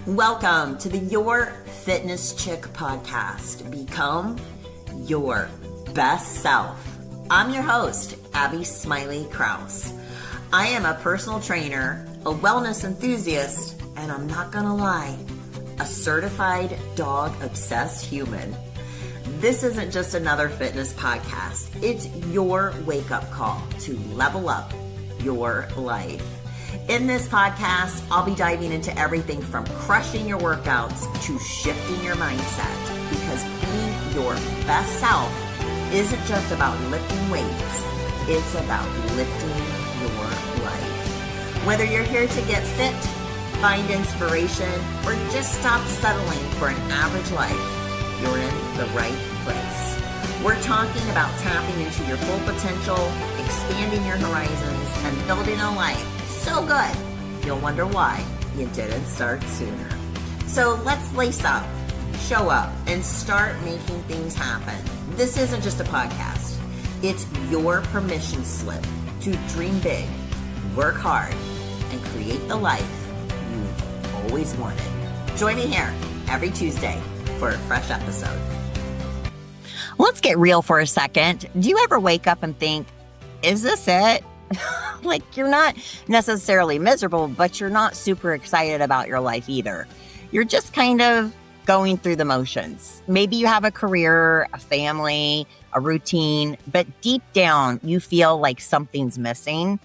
Welcome to the Your Fitness Chick podcast. Become your best self. I'm your host, Abby Smiley Krause. I am a personal trainer, a wellness enthusiast, and I'm not gonna lie, a certified dog-obsessed human. This isn't just another fitness podcast. It's your wake-up call to level up your life. In this podcast, I'll be diving into everything from crushing your workouts to shifting your mindset, because being your best self isn't just about lifting weights, it's about lifting your life. Whether you're here to get fit, find inspiration, or just stop settling for an average life, you're in the right place. We're talking about tapping into your full potential, expanding your horizons, and building a life so good, you'll wonder why you didn't start sooner. So let's lace up, show up, and start making things happen. This isn't just a podcast. It's your permission slip to dream big, work hard, and create the life you've always wanted. Join me here every Tuesday for a fresh episode. Let's get real for a second. Do you ever wake up and think, is this it? Like, you're not necessarily miserable, but you're not super excited about your life either. You're just kind of going through the motions. Maybe you have a career, a family, a routine, but deep down you feel like something's missing.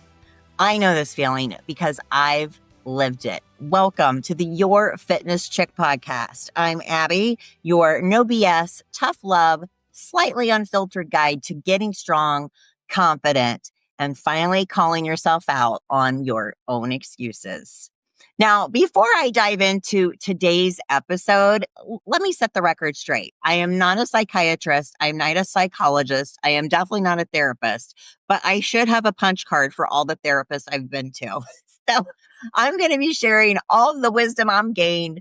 I know this feeling because I've lived it. Welcome to the Your Fitness Chick podcast. I'm Abby, your no BS, tough love, slightly unfiltered guide to getting strong, confident, and finally calling yourself out on your own excuses. Now, before I dive into today's episode, let me set the record straight. I am not a psychiatrist. I'm not a psychologist. I am definitely not a therapist, but I should have a punch card for all the therapists I've been to. So I'm going to be sharing all the wisdom I've gained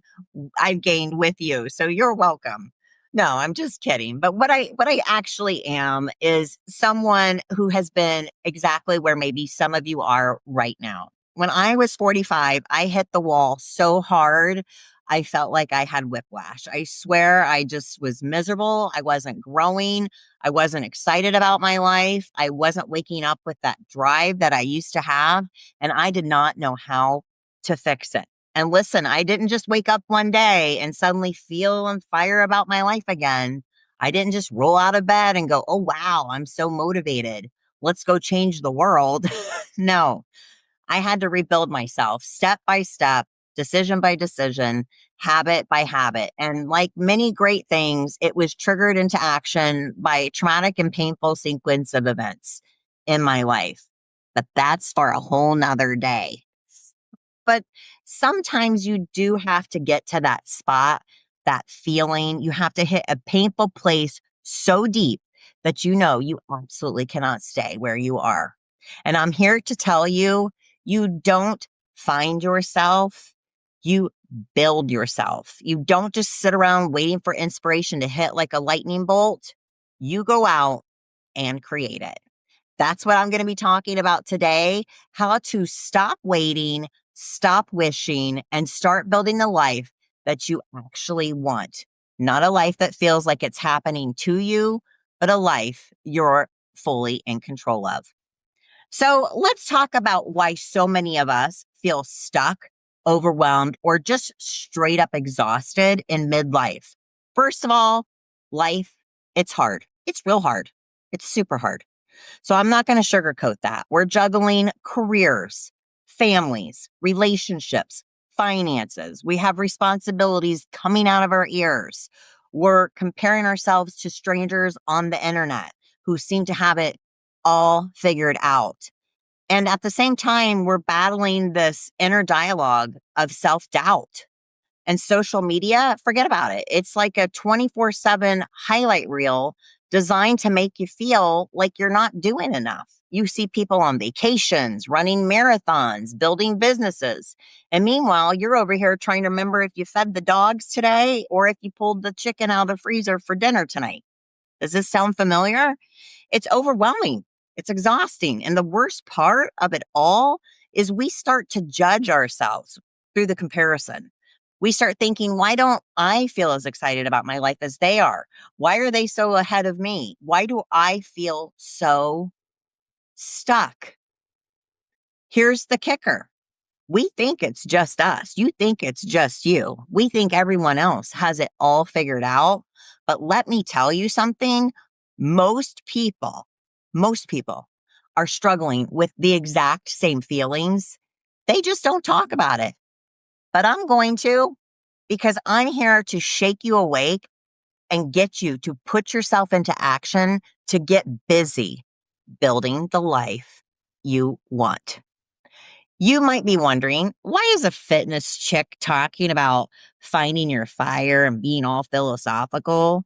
with you. So you're welcome. No, I'm just kidding. But what I actually am is someone who has been exactly where maybe some of you are right now. When I was 45, I hit the wall so hard, I felt like I had whiplash. I swear I just was miserable. I wasn't growing. I wasn't excited about my life. I wasn't waking up with that drive that I used to have, and I did not know how to fix it. And listen, I didn't just wake up one day and suddenly feel on fire about my life again. I didn't just roll out of bed and go, oh, wow, I'm so motivated. Let's go change the world. No, I had to rebuild myself step by step, decision by decision, habit by habit. And like many great things, it was triggered into action by a traumatic and painful sequence of events in my life. But that's for a whole nother day. But sometimes you do have to get to that spot, that feeling. You have to hit a painful place so deep that you know you absolutely cannot stay where you are. And I'm here to tell you, you don't find yourself, you build yourself. You don't just sit around waiting for inspiration to hit like a lightning bolt. You go out and create it. That's what I'm going to be talking about today, how to stop waiting, stop wishing, and start building the life that you actually want. Not a life that feels like it's happening to you, but a life you're fully in control of. So let's talk about why so many of us feel stuck, overwhelmed, or just straight up exhausted in midlife. First of all, life, it's hard. It's real hard. It's super hard. So I'm not going to sugarcoat that. We're juggling careers, families, relationships, finances. We have responsibilities coming out of our ears. We're comparing ourselves to strangers on the internet who seem to have it all figured out. And at the same time, we're battling this inner dialogue of self-doubt. And social media, forget about it. It's like a 24/7 highlight reel designed to make you feel like you're not doing enough. You see people on vacations, running marathons, building businesses. And meanwhile, you're over here trying to remember if you fed the dogs today or if you pulled the chicken out of the freezer for dinner tonight. Does this sound familiar? It's overwhelming. It's exhausting. And the worst part of it all is we start to judge ourselves through the comparison. We start thinking, why don't I feel as excited about my life as they are? Why are they so ahead of me? Why do I feel so stuck? Here's the kicker. We think it's just us. You think it's just you. We think everyone else has it all figured out. But let me tell you something. Most people, most people are struggling with the exact same feelings. They just don't talk about it. But I'm going to, because I'm here to shake you awake and get you to put yourself into action to get busy building the life you want. You might be wondering, why is a fitness chick talking about finding your fire and being all philosophical?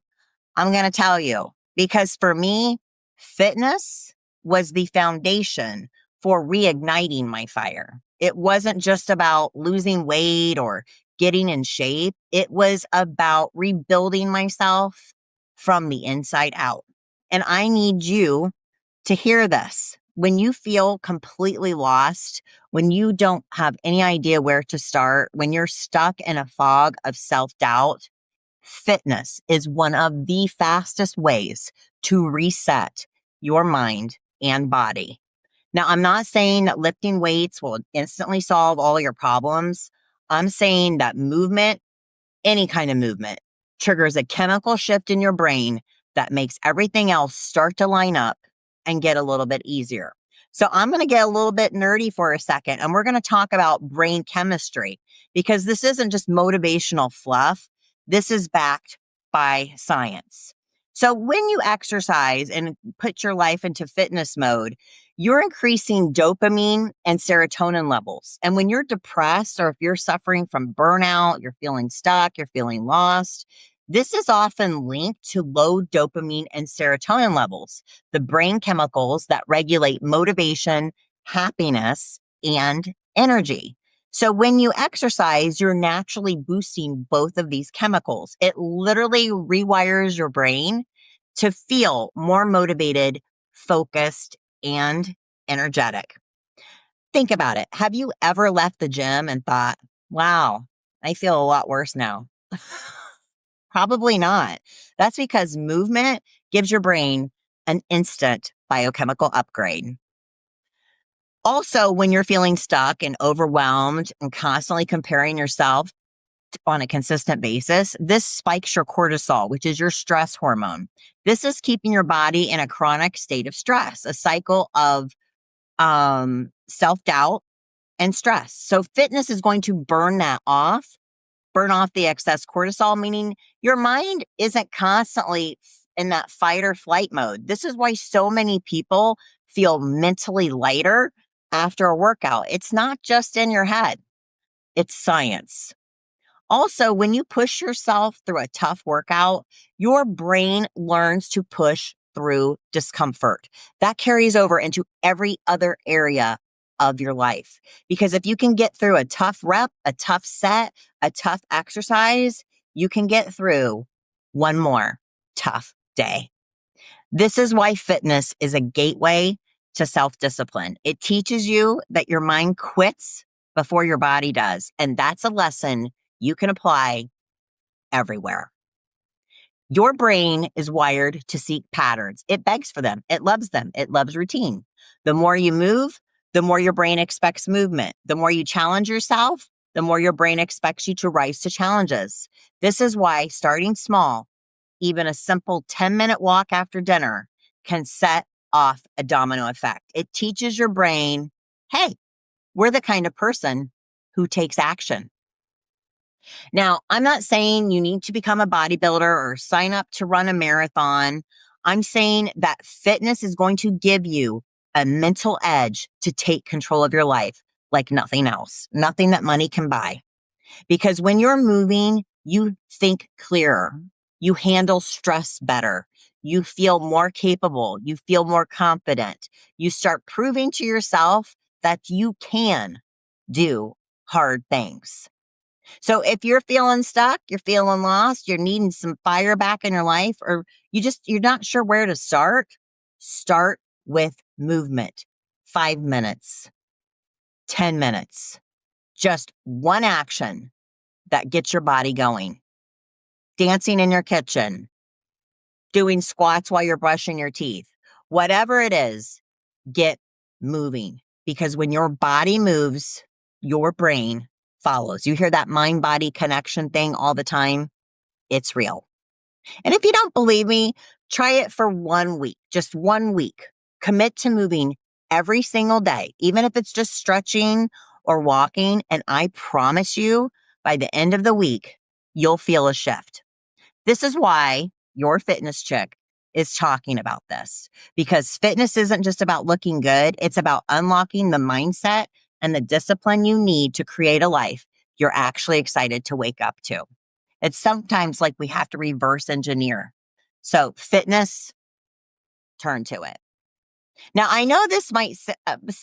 I'm going to tell you, because for me, fitness was the foundation for reigniting my fire. It wasn't just about losing weight or getting in shape. It was about rebuilding myself from the inside out. And I need you to hear this. When you feel completely lost, when you don't have any idea where to start, when you're stuck in a fog of self-doubt, fitness is one of the fastest ways to reset your mind and body. Now, I'm not saying that lifting weights will instantly solve all your problems. I'm saying that movement, any kind of movement, triggers a chemical shift in your brain that makes everything else start to line up and get a little bit easier. So I'm going to get a little bit nerdy for a second, and we're going to talk about brain chemistry, because this isn't just motivational fluff. This is backed by science. So when you exercise and put your life into fitness mode, you're increasing dopamine and serotonin levels. And when you're depressed, or if you're suffering from burnout, you're feeling stuck, you're feeling lost, this is often linked to low dopamine and serotonin levels, the brain chemicals that regulate motivation, happiness, and energy. So when you exercise, you're naturally boosting both of these chemicals. It literally rewires your brain to feel more motivated, focused, and energetic. Think about it. Have you ever left the gym and thought, wow, I feel a lot worse now? Probably not. That's because movement gives your brain an instant biochemical upgrade. Also, when you're feeling stuck and overwhelmed and constantly comparing yourself on a consistent basis, this spikes your cortisol, which is your stress hormone. This is keeping your body in a chronic state of stress, a cycle of self-doubt and stress. So fitness is going to burn off the excess cortisol, meaning your mind isn't constantly in that fight or flight mode. This is why so many people feel mentally lighter after a workout. It's not just in your head, it's science. Also, when you push yourself through a tough workout, your brain learns to push through discomfort. That carries over into every other area of your life. Because if you can get through a tough rep, a tough set, a tough exercise, you can get through one more tough day. This is why fitness is a gateway to self-discipline. It teaches you that your mind quits before your body does. And that's a lesson you can apply everywhere. Your brain is wired to seek patterns. It begs for them. It loves them. It loves routine. The more you move, the more your brain expects movement. The more you challenge yourself, the more your brain expects you to rise to challenges. This is why starting small, even a simple 10-minute walk after dinner, can set off a domino effect. It teaches your brain, hey, we're the kind of person who takes action. Now, I'm not saying you need to become a bodybuilder or sign up to run a marathon. I'm saying that fitness is going to give you a mental edge to take control of your life like nothing else, nothing that money can buy. Because when you're moving, you think clearer, you handle stress better, you feel more capable, you feel more confident, you start proving to yourself that you can do hard things. So if you're feeling stuck, you're feeling lost, you're needing some fire back in your life, or you're not sure where to start with movement. 5 minutes, 10 minutes, just one action that get your body going. Dancing in your kitchen, doing squats while you're brushing your teeth, whatever it is, get moving. Because when your body moves, your brain follows. You hear that mind body connection thing all the time. It's real. And if you don't believe me, try it for 1 week, just 1 week. Commit to moving every single day, even if it's just stretching or walking. And I promise you, by the end of the week, you'll feel a shift. This is why your fitness chick is talking about this, because fitness isn't just about looking good. It's about unlocking the mindset and the discipline you need to create a life you're actually excited to wake up to. It's sometimes like we have to reverse engineer. So fitness, turn to it. Now, I know this might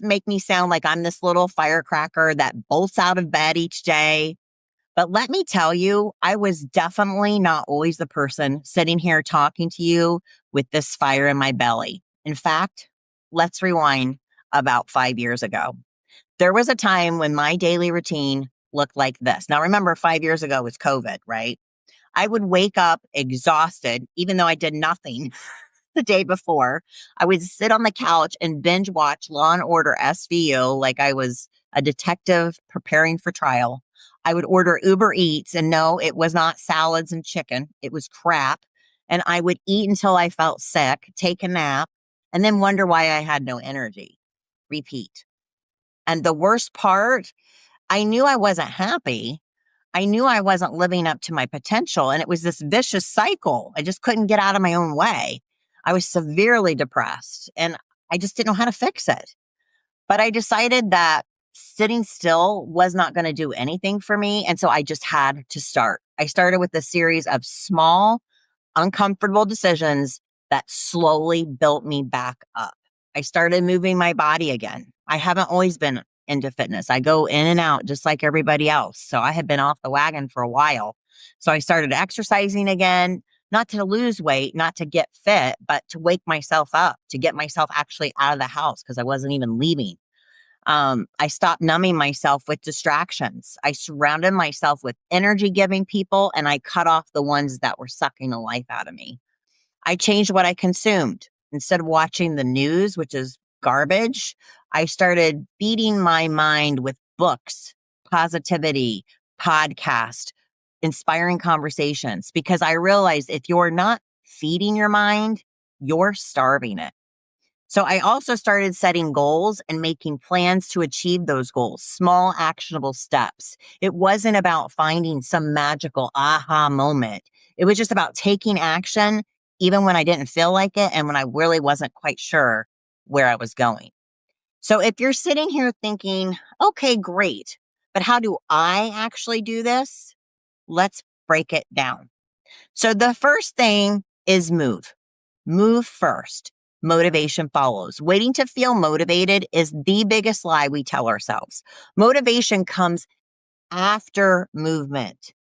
make me sound like I'm this little firecracker that bolts out of bed each day. But let me tell you, I was definitely not always the person sitting here talking to you with this fire in my belly. In fact, let's rewind about 5 years ago. There was a time when my daily routine looked like this. Now, remember, 5 years ago was COVID, right? I would wake up exhausted, even though I did nothing the day before. I would sit on the couch and binge watch Law and Order SVU like I was a detective preparing for trial. I would order Uber Eats, and no, it was not salads and chicken. It was crap. And I would eat until I felt sick, take a nap, and then wonder why I had no energy. Repeat. And the worst part, I knew I wasn't happy. I knew I wasn't living up to my potential. And it was this vicious cycle. I just couldn't get out of my own way. I was severely depressed and I just didn't know how to fix it. But I decided that sitting still was not going to do anything for me. And so I just had to start. I started with a series of small, uncomfortable decisions that slowly built me back up. I started moving my body again. I haven't always been into fitness. I go in and out just like everybody else. So I had been off the wagon for a while. So I started exercising again, not to lose weight, not to get fit, but to wake myself up, to get myself actually out of the house because I wasn't even leaving. I stopped numbing myself with distractions. I surrounded myself with energy giving people and I cut off the ones that were sucking the life out of me. I changed what I consumed. Instead of watching the news, which is garbage, I started feeding my mind with books, positivity, podcast, inspiring conversations, because I realized if you're not feeding your mind, you're starving it. So I also started setting goals and making plans to achieve those goals, small actionable steps. It wasn't about finding some magical aha moment. It was just about taking action, even when I didn't feel like it and when I really wasn't quite sure where I was going. So if you're sitting here thinking, okay, great, but how do I actually do this? Let's break it down. So the first thing is move. Move first. Motivation follows. Waiting to feel motivated is the biggest lie we tell ourselves. Motivation comes after movement.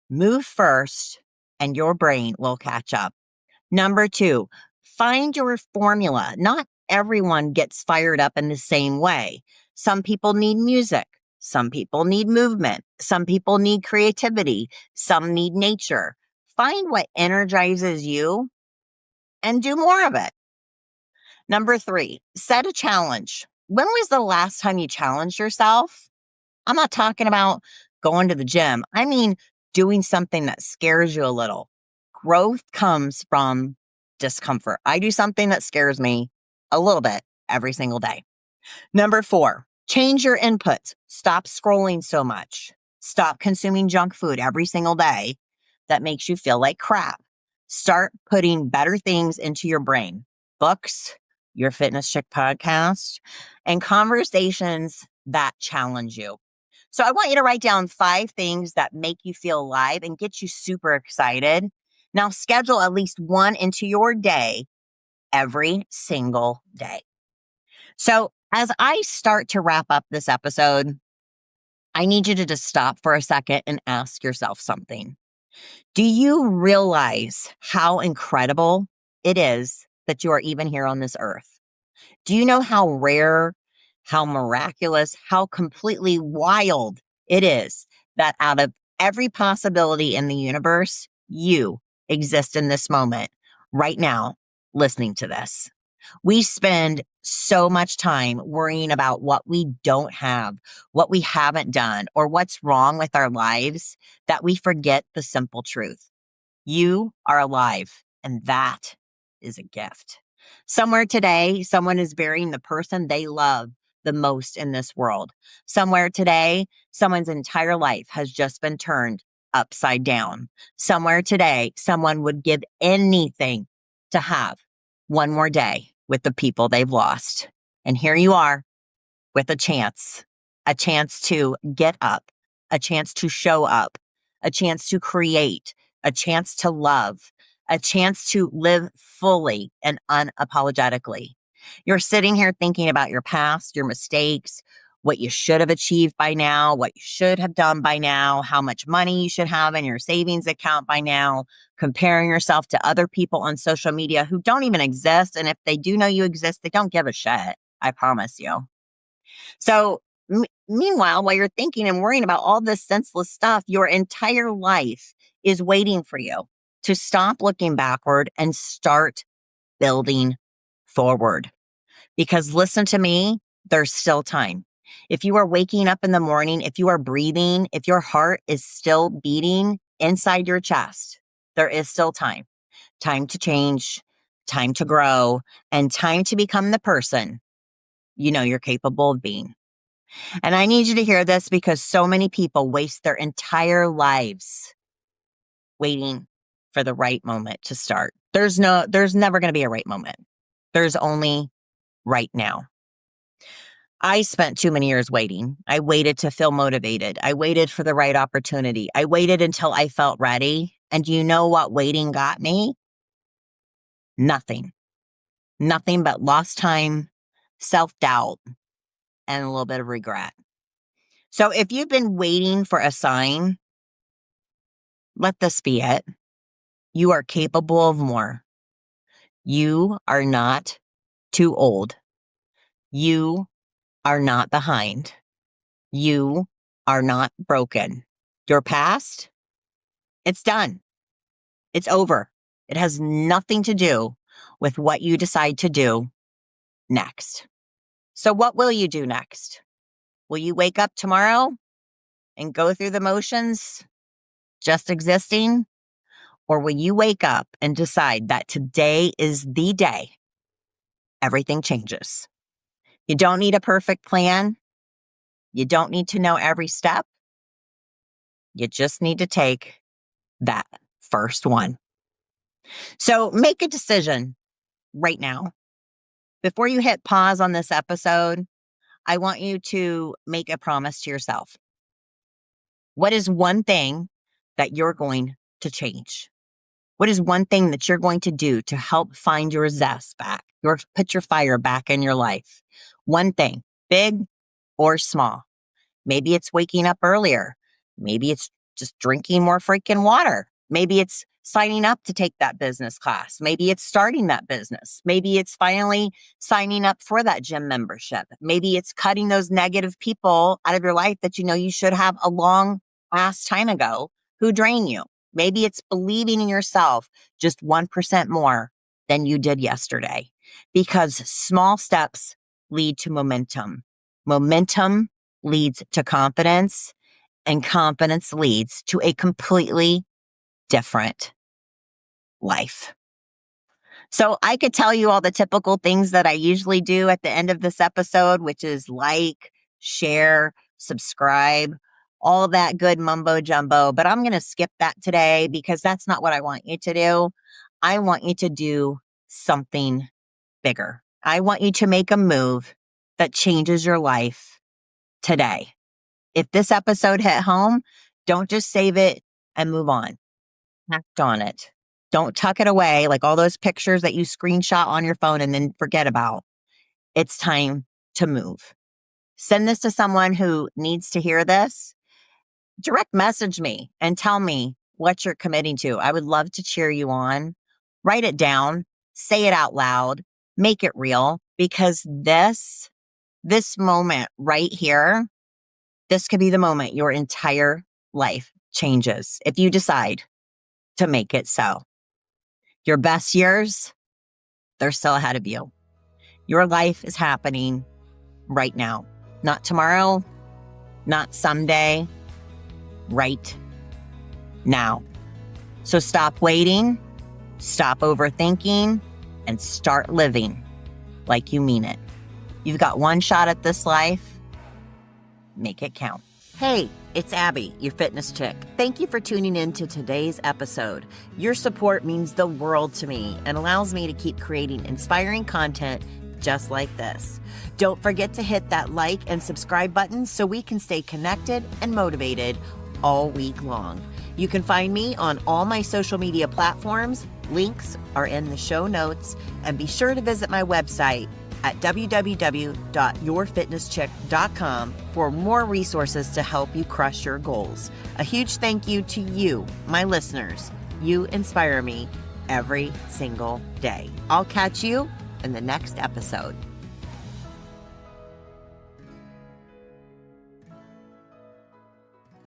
Move first and your brain will catch up. Number 2, find your formula. Not everyone gets fired up in the same way. Some people need music. Some people need movement. Some people need creativity. Some need nature. Find what energizes you and do more of it. Number 3, set a challenge. When was the last time you challenged yourself? I'm not talking about going to the gym. I mean, doing something that scares you a little. Growth comes from discomfort. I do something that scares me a little bit every single day. Number 4, change your inputs. Stop scrolling so much. Stop consuming junk food every single day that makes you feel like crap. Start putting better things into your brain. Books, your Fitness Chick podcast, and conversations that challenge you. So I want you to write down 5 things that make you feel alive and get you super excited. Now schedule at least one into your day every single day. So as I start to wrap up this episode, I need you to just stop for a second and ask yourself something. Do you realize how incredible it is that you are even here on this earth? Do you know how rare, how miraculous, how completely wild it is that out of every possibility in the universe, you exist in this moment right now, listening to this. We spend so much time worrying about what we don't have, what we haven't done, or what's wrong with our lives that we forget the simple truth. You are alive, and that is a gift. Somewhere today, someone is burying the person they love the most in this world. Somewhere today, someone's entire life has just been turned upside down. Somewhere today, someone would give anything to have one more day with the people they've lost. And here you are with a chance to get up, a chance to show up, a chance to create, a chance to love, a chance to live fully and unapologetically. You're sitting here thinking about your past, your mistakes, what you should have achieved by now, what you should have done by now, how much money you should have in your savings account by now, comparing yourself to other people on social media who don't even exist. And if they do know you exist, they don't give a shit. I promise you. So, meanwhile, while you're thinking and worrying about all this senseless stuff, your entire life is waiting for you to stop looking backward and start building forward. Because listen to me, there's still time. If you are waking up in the morning, if you are breathing, if your heart is still beating inside your chest, there is still time. Time to change, time to grow, and time to become the person you know you're capable of being. And I need you to hear this because so many people waste their entire lives waiting for the right moment to start. There's never going to be a right moment. There's only right now. I spent too many years waiting. I waited to feel motivated. I waited for the right opportunity. I waited until I felt ready. And you know what waiting got me? Nothing. Nothing but lost time, self-doubt, and a little bit of regret. So if you've been waiting for a sign, let this be it. You are capable of more. You are not too old. You are not behind. You are not broken. Your past, it's done. It's over. It has nothing to do with what you decide to do next. So what will you do next? Will you wake up tomorrow and go through the motions just existing? Or will you wake up and decide that today is the day everything changes? You don't need a perfect plan. You don't need to know every step. You just need to take that first one. So make a decision right now. Before you hit pause on this episode, I want you to make a promise to yourself. What is one thing that you're going to change? What is one thing that you're going to do to help find your zest back, put your fire back in your life? One thing, big or small. Maybe it's waking up earlier. Maybe it's just drinking more freaking water. Maybe it's signing up to take that business class. Maybe it's starting that business. Maybe it's finally signing up for that gym membership. Maybe it's cutting those negative people out of your life that you know you should have a long ass time ago who drain you. Maybe it's believing in yourself just 1% more than you did yesterday, because small steps lead to momentum. Momentum leads to confidence, and confidence leads to a completely different life. So I could tell you all the typical things that I usually do at the end of this episode, which is like, share, subscribe, all that good mumbo jumbo, but I'm going to skip that today because that's not what I want you to do. I want you to do something bigger. I want you to make a move that changes your life today. If this episode hit home, don't just save it and move on. Act on it. Don't tuck it away like all those pictures that you screenshot on your phone and then forget about. It's time to move. Send this to someone who needs to hear this. Direct message me and tell me what you're committing to. I would love to cheer you on. Write it down. Say it out loud. Make it real, because this moment right here, this could be the moment your entire life changes if you decide to make it so. Your best years, they're still ahead of you. Your life is happening right now. Not tomorrow, not someday, right now. So stop waiting, stop overthinking, and start living like you mean it. You've got one shot at this life. Make it count. Hey, it's Abby, your fitness chick. Thank you for tuning in to today's episode. Your support means the world to me and allows me to keep creating inspiring content just like this. Don't forget to hit that like and subscribe button so we can stay connected and motivated all week long. You can find me on all my social media platforms. Links are in the show notes, and be sure to visit my website at www.yourfitnesschick.com for more resources to help you crush your goals. A huge thank you to you, my listeners. You inspire me every single day. I'll catch you in the next episode.